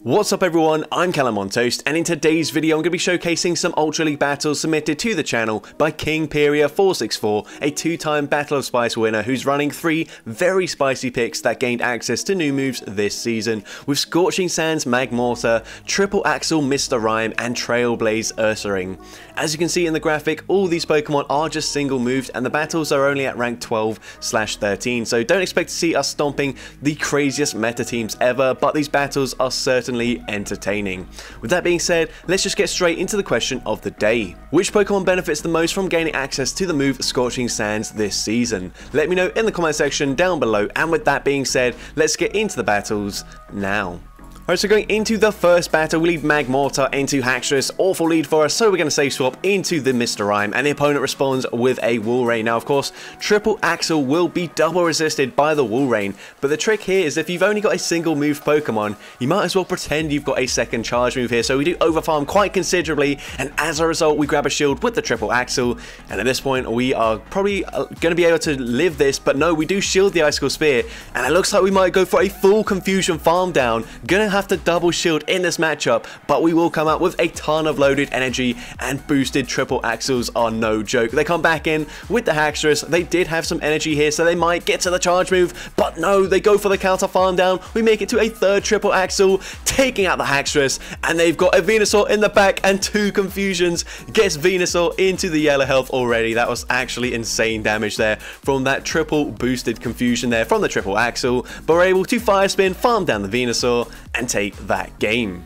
What's up everyone, I'm Callum on Toast, and in today's video I'm going to be showcasing some Ultra League battles submitted to the channel by KingPeria464, a two-time Battle of Spice winner who's running 3 very spicy picks that gained access to new moves this season, with Scorching Sands Magmortar, Triple Axel Mr. Rime, and Trailblaze Ursaring. As you can see in the graphic, all these Pokemon are just single moves, and the battles are only at rank 12/13, so don't expect to see us stomping the craziest meta teams ever, but these battles are certainly entertaining. With that being said, let's just get straight into the question of the day. Which Pokemon benefits the most from gaining access to the move Scorching Sands this season? Let me know in the comment section down below, and with that being said, let's get into the battles now. Alright, so going into the first battle, we lead Magmortar into Haxorus. Awful lead for us, so we're going to safe swap into the Mr. Rime, and the opponent responds with a Wall Rain. Now, of course, Triple Axel will be double resisted by the Wall Rain, but the trick here is if you've only got a single move Pokemon, you might as well pretend you've got a second charge move here, so we do overfarm quite considerably, and as a result, we grab a shield with the Triple Axel, and at this point, we are probably going to be able to live this, but no, we do shield the Icicle Spear, and it looks like we might go for a full Confusion farm down. Gonna have to double shield in this matchup, but we will come out with a ton of loaded energy, and boosted Triple Axels are no joke. They come back in with the Haxorus. They did have some energy here, so they might get to the charge move, but no, they go for the counter farm down. We make it to a third Triple Axel, taking out the Haxorus, and they've got a Venusaur in the back and 2 Confusions. Gets Venusaur into the yellow health already. That was actually insane damage there from that triple boosted Confusion there from the Triple Axel, but we're able to Fire Spin, farm down the Venusaur, and take that game.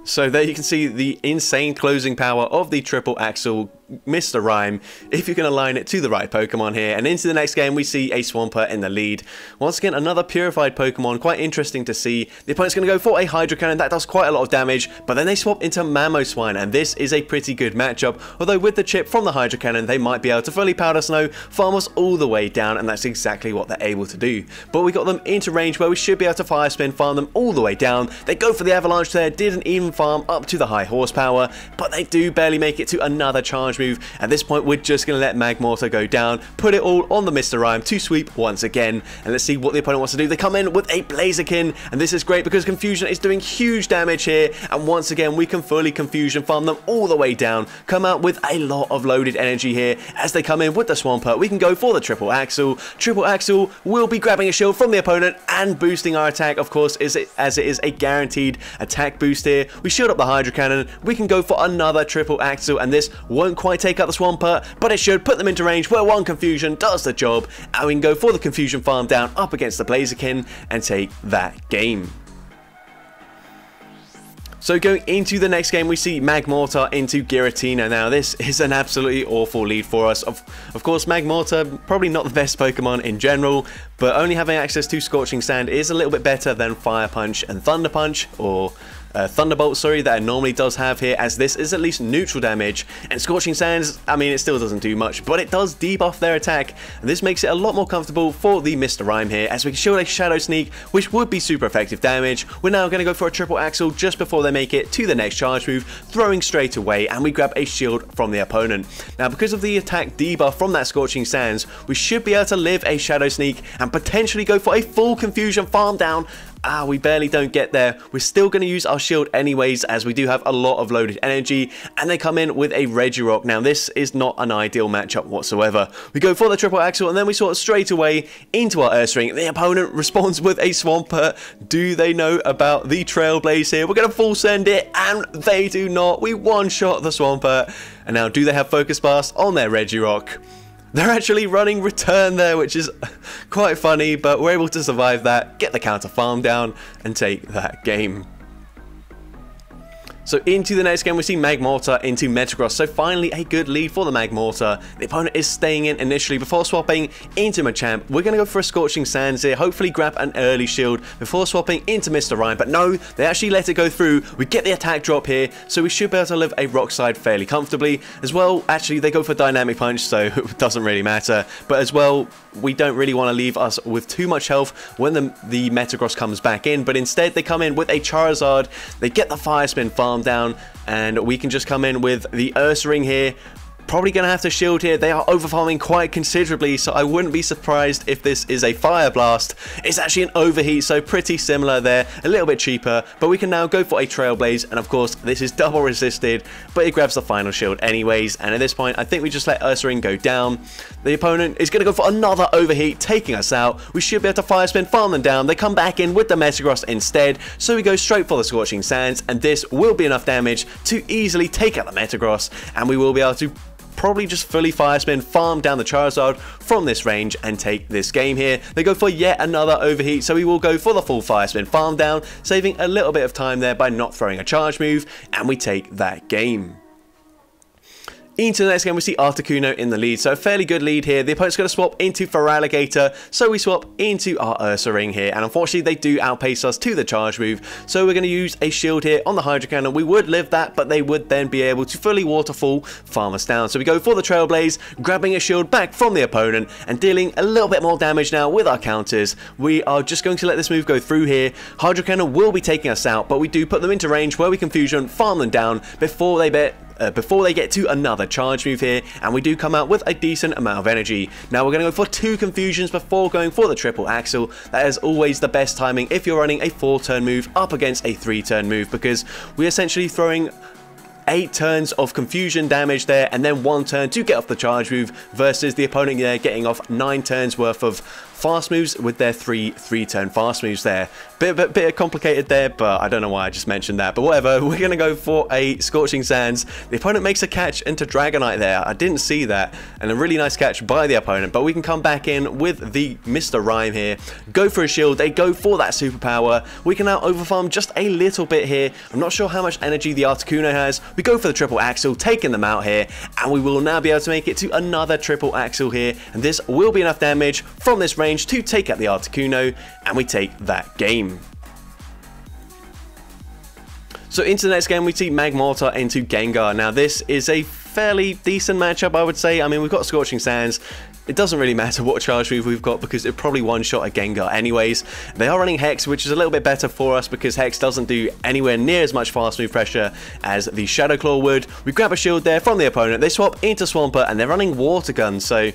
So there you can see the insane closing power of the Triple Axel Mr. Rime, if you can align it to the right Pokemon here. And into the next game, we see a Swampert in the lead. Once again, another purified Pokemon, quite interesting to see. The opponent's going to go for a Hydro Cannon, that does quite a lot of damage, but then they swap into Mamoswine, and this is a pretty good matchup, although with the chip from the Hydro Cannon, they might be able to fully Powder Snow, farm us all the way down, and that's exactly what they're able to do. But we got them into range where we should be able to Fire Spin, farm them all the way down. They go for the Avalanche there, didn't even farm up to the high horsepower, but they do barely make it to another charge move. At this point, we're just going to let Magmortar go down, put it all on the Mr. Rime to sweep once again, and let's see what the opponent wants to do. They come in with a Blaziken, and this is great because Confusion is doing huge damage here, and once again, we can fully Confusion farm them all the way down, come out with a lot of loaded energy here. As they come in with the Swampert, we can go for the Triple Axel. Triple Axel will be grabbing a shield from the opponent and boosting our attack, of course, as it is a guaranteed attack boost here. We shield up the Hydro Cannon, we can go for another Triple Axel, and this won't quite take out the Swampert, but it should put them into range where one Confusion does the job, and we can go for the Confusion farm down up against the Blaziken and take that game. So going into the next game, we see Magmortar into Giratina. Now this is an absolutely awful lead for us. Of course, Magmortar, probably not the best Pokemon in general, but only having access to Scorching Sand is a little bit better than Fire Punch and Thunder Punch, or Thunderbolt, sorry, that it normally does have here, as this is at least neutral damage, and Scorching Sands, I mean, it still doesn't do much, but it does debuff their attack, and this makes it a lot more comfortable for the Mr. Rime here, as we can shield a Shadow Sneak, which would be super effective damage. We're now going to go for a Triple Axel just before they make it to the next charge move, throwing straight away, and we grab a shield from the opponent. Now, because of the attack debuff from that Scorching Sands, we should be able to live a Shadow Sneak and potentially go for a full Confusion farm down. We barely don't get there. We're still going to use our shield anyways, as we do have a lot of loaded energy, and they come in with a Regirock. Now this is not an ideal matchup whatsoever. We go for the Triple Axel, and then we sort straight away into our Ursaring. The opponent responds with a Swampert. Do they know about the Trailblaze here? We're going to full send it, and they do not. We one-shot the Swampert, and now do they have Focus Blast on their Regirock? They're actually running Return there, which is quite funny, but we're able to survive that, get the counter farm down, and take that game. So into the next game, we see Magmortar into Metagross. So finally a good lead for the Magmortar. The opponent is staying in initially before swapping into Machamp. We're going to go for a Scorching Sands here, hopefully grab an early shield before swapping into Mr. Rime. But no, they actually let it go through. We get the attack drop here, so we should be able to live a Rock Slide fairly comfortably. As well, actually, they go for Dynamic Punch, so it doesn't really matter. But as well, we don't really want to leave us with too much health when the Metagross comes back in. But instead, they come in with a Charizard. They get the Fire Spin farm down, and we can just come in with the Ursaring here, Probably going to have to shield here. They are overfarming quite considerably, so I wouldn't be surprised if this is a Fire Blast. It's actually an Overheat, so pretty similar there, a little bit cheaper, but we can now go for a Trailblaze, and of course this is double resisted, but it grabs the final shield anyways, and at this point I think we just let Ursaring go down. The opponent is going to go for another Overheat, taking us out. We should be able to Fire Spin, farm them down. They come back in with the Metagross instead, so we go straight for the Scorching Sands, and this will be enough damage to easily take out the Metagross, and we will be able to probably just fully Fire Spin, farm down the Charizard from this range and take this game here. They go for yet another Overheat, so we will go for the full Fire Spin, farm down, saving a little bit of time there by not throwing a charge move, and we take that game. Into the next game, we see Articuno in the lead, so a fairly good lead here. The opponent's going to swap into Feraligatr, so we swap into our Ursaring here, and unfortunately they do outpace us to the charge move, so we're going to use a shield here on the Hydro Cannon. We would live that, but they would then be able to fully Waterfall, farm us down. So we go for the Trailblaze, grabbing a shield back from the opponent, and dealing a little bit more damage now with our counters. We are just going to let this move go through here. Hydro Cannon will be taking us out, but we do put them into range where we can Fusion, farm them down before they get to another charge move here, and we do come out with a decent amount of energy. Now we're going to go for 2 Confusions before going for the triple Axel. That is always the best timing if you're running a 4-turn move up against a 3-turn move, because we're essentially throwing 8 turns of confusion damage there, and then 1 turn to get off the charge move, versus the opponent there getting off 9 turns worth of fast moves with their 3-turn fast moves there. Bit complicated there, but I don't know why I just mentioned that, but whatever. We're going to go for a Scorching Sands. The opponent makes a catch into Dragonite there. I didn't see that, and a really nice catch by the opponent, but we can come back in with the Mr. Rime here, go for a shield. They go for that superpower. We can now overfarm just a little bit here. I'm not sure how much energy the Articuno has. We go for the triple Axel, taking them out here, and we will now be able to make it to another triple Axel here, and this will be enough damage from this range to take out the Articuno, and we take that game. So into the next game, we see Magmortar into Gengar. Now this is a fairly decent matchup, I would say. I mean, we've got Scorching Sands. It doesn't really matter what charge move we've got, because it probably one-shot a Gengar anyways. They are running Hex, which is a little bit better for us, because Hex doesn't do anywhere near as much fast move pressure as the Shadow Claw would. We grab a shield there from the opponent. They swap into Swampert, and they're running Water Gun, so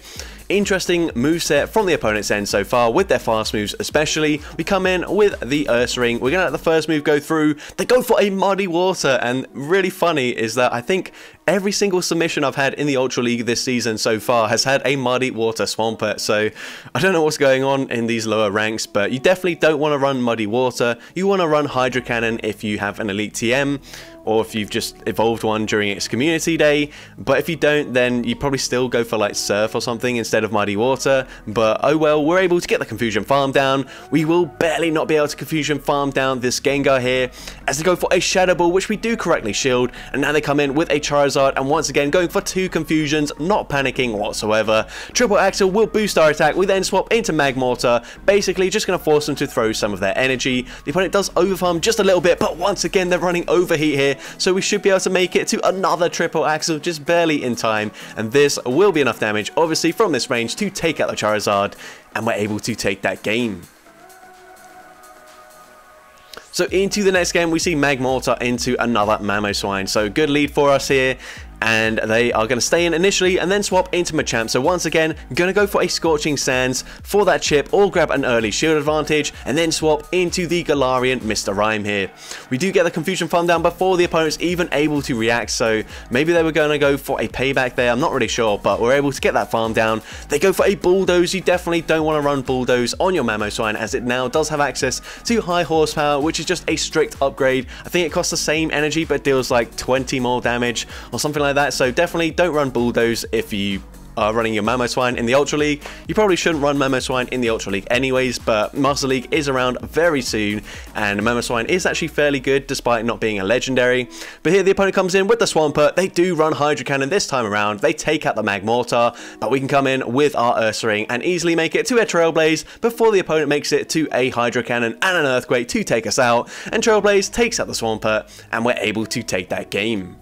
interesting moveset from the opponent's end so far with their fast moves especially. We come in with the Ursaring. We're going to let the first move go through. They go for a Muddy Water, and really funny is that I think every single submission I've had in the Ultra League this season so far has had a Muddy Water Swampert, so I don't know what's going on in these lower ranks, but you definitely don't want to run Muddy Water. You want to run Hydro Cannon if you have an Elite TM, or if you've just evolved one during its community day, but if you don't, then you probably still go for like Surf or something instead of Muddy Water. But oh well, we're able to get the Confusion farm down. We will barely not be able to Confusion farm down this Gengar here, as they go for a Shadow Ball, which we do correctly shield, and now they come in with a Charizard, and once again going for 2 Confusions, not panicking whatsoever. Triple Axel will boost our attack. We then swap into Magmortar, basically just going to force them to throw some of their energy. The opponent does overfarm just a little bit, but once again they're running Overheat here, so we should be able to make it to another triple Axel just barely in time, and this will be enough damage obviously from this range to take out the Charizard, and we're able to take that game. So into the next game, we see Magmortar into another Mamoswine, so good lead for us here. And they are going to stay in initially and then swap into Machamp. So once again, going to go for a Scorching Sands for that chip, or grab an early shield advantage, and then swap into the Galarian Mr. Rime here. We do get the Confusion farm down before the opponent's even able to react, so maybe they were going to go for a payback there, I'm not really sure, but we're able to get that farm down. They go for a Bulldoze. You definitely don't want to run Bulldoze on your Mamoswine, as it now does have access to high horsepower, which is just a strict upgrade. I think it costs the same energy, but deals like 20 more damage or something like that, so definitely don't run Bulldoze if you are running your Mamoswine in the Ultra League. You probably shouldn't run Mamoswine in the Ultra League anyways, but Master League is around very soon, and Mamoswine is actually fairly good despite not being a legendary. But here the opponent comes in with the Swampert. They do run Hydro Cannon this time around. They take out the Magmortar, but we can come in with our Ursaring and easily make it to a Trailblaze before the opponent makes it to a Hydro Cannon and an Earthquake to take us out, and Trailblaze takes out the Swampert, and we're able to take that game.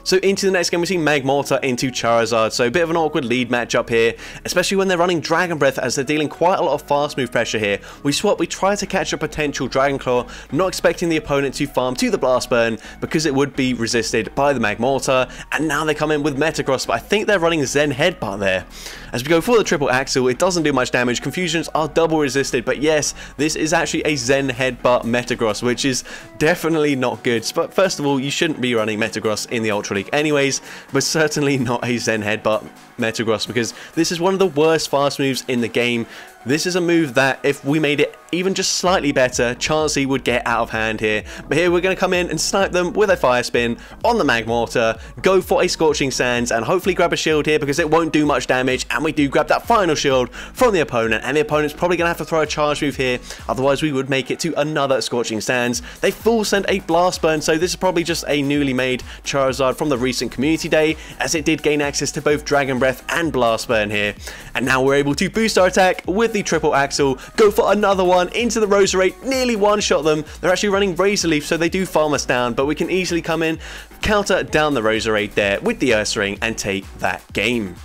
So into the next game we see Magmortar into Charizard, so a bit of an awkward lead matchup here, especially when they're running Dragon Breath as they're dealing quite a lot of fast move pressure here. We swap, we try to catch a potential Dragon Claw, not expecting the opponent to farm to the Blast Burn because it would be resisted by the Magmortar, and now they come in with Metagross, but I think they're running Zen Headbutt there. As we go for the triple Axel, it doesn't do much damage, confusions are double resisted, but yes, this is actually a Zen Headbutt Metagross, which is definitely not good. But first of all, you shouldn't be running Metagross in the Ultra League anyways, but certainly not a Zen Headbutt Metagross, because this is one of the worst fast moves in the game. This is a move that if we made it even just slightly better, Chansey would get out of hand here. But here we're going to come in and snipe them with a Fire Spin on the Magmortar, go for a Scorching Sands, and hopefully grab a shield here because it won't do much damage, and we do grab that final shield from the opponent, and the opponent's probably going to have to throw a charge move here, otherwise we would make it to another Scorching Sands. They full send a Blast Burn, so this is probably just a newly made Charizard from the recent community day, as it did gain access to both Dragon Breath and Blast Burn here. And now we're able to boost our attack with the triple Axel, go for another one into the Roserade, nearly one-shot them. They're actually running Razor Leaf, so they do farm us down, but we can easily come in, counter down the Roserade there with the Ursaring and take that game.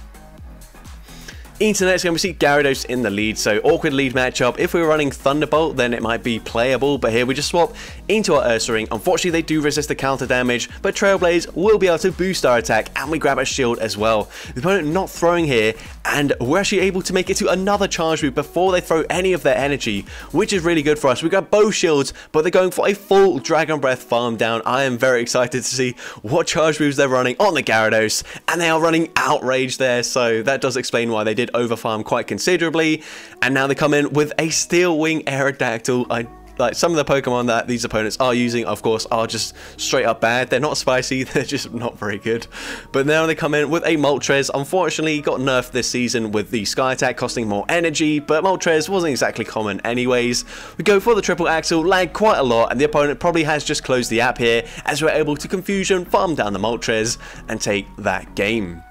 Into the next game we see Gyarados in the lead, so awkward lead matchup. If we were running Thunderbolt then it might be playable, but here we just swap into our Ursaring. Unfortunately they do resist the counter damage, but Trailblaze will be able to boost our attack, and we grab a shield as well. The opponent not throwing here, and we're actually able to make it to another charge move before they throw any of their energy, which is really good for us. We grab both shields, but they're going for a full Dragon Breath farm down. I am very excited to see what charge moves they're running on the Gyarados, and they are running Outrage there, so that does explain why they did overfarm quite considerably. And now they come in with a Steel Wing Aerodactyl. Like some of the Pokemon that these opponents are using, of course, are just straight up bad. They're not spicy, they're just not very good. But now they come in with a Moltres. Unfortunately, got nerfed this season with the Sky Attack costing more energy, but Moltres wasn't exactly common anyways. We go for the triple Axel, lag quite a lot, and the opponent probably has just closed the app here, as we're able to Confusion, farm down the Moltres, and take that game.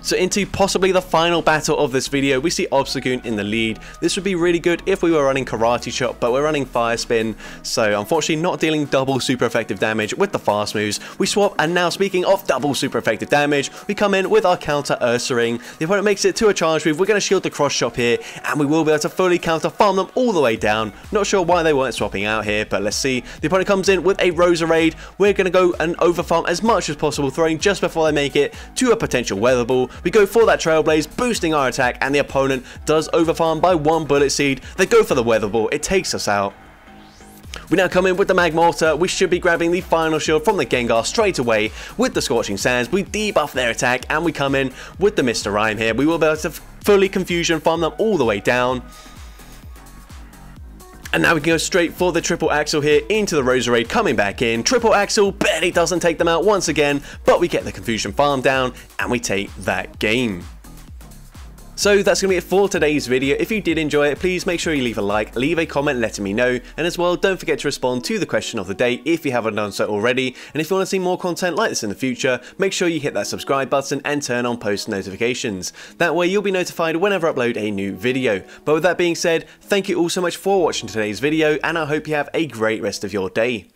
So into possibly the final battle of this video, we see Obstagoon in the lead. This would be really good if we were running Karate Chop, but we're running Fire Spin, so unfortunately not dealing double super effective damage with the fast moves. We swap, and now speaking of double super effective damage, we come in with our counter Ursaring. The opponent makes it to a charge move. We're going to shield the cross chop here, and we will be able to fully counter farm them all the way down. Not sure why they weren't swapping out here, but let's see. The opponent comes in with a Roserade. We're going to go and overfarm as much as possible, throwing just before they make it to a potential Weather Ball. We go for that Trailblaze, boosting our attack, and the opponent does overfarm by one Bullet Seed. They go for the Weather Ball, it takes us out. We now come in with the Magmortar. We should be grabbing the final shield from the Gengar straight away with the Scorching Sands. We debuff their attack, and we come in with the Mr. Rime here. We will be able to fully Confusion farm them all the way down. And now we can go straight for the triple Axel here into the Roserade, coming back in. Triple Axel barely doesn't take them out once again, but we get the Confusion farm down, and we take that game. So that's going to be it for today's video. If you did enjoy it, please make sure you leave a like, leave a comment letting me know, and as well, don't forget to respond to the question of the day if you haven't done so already. And if you want to see more content like this in the future, make sure you hit that subscribe button and turn on post notifications. That way you'll be notified whenever I upload a new video. But with that being said, thank you all so much for watching today's video, and I hope you have a great rest of your day.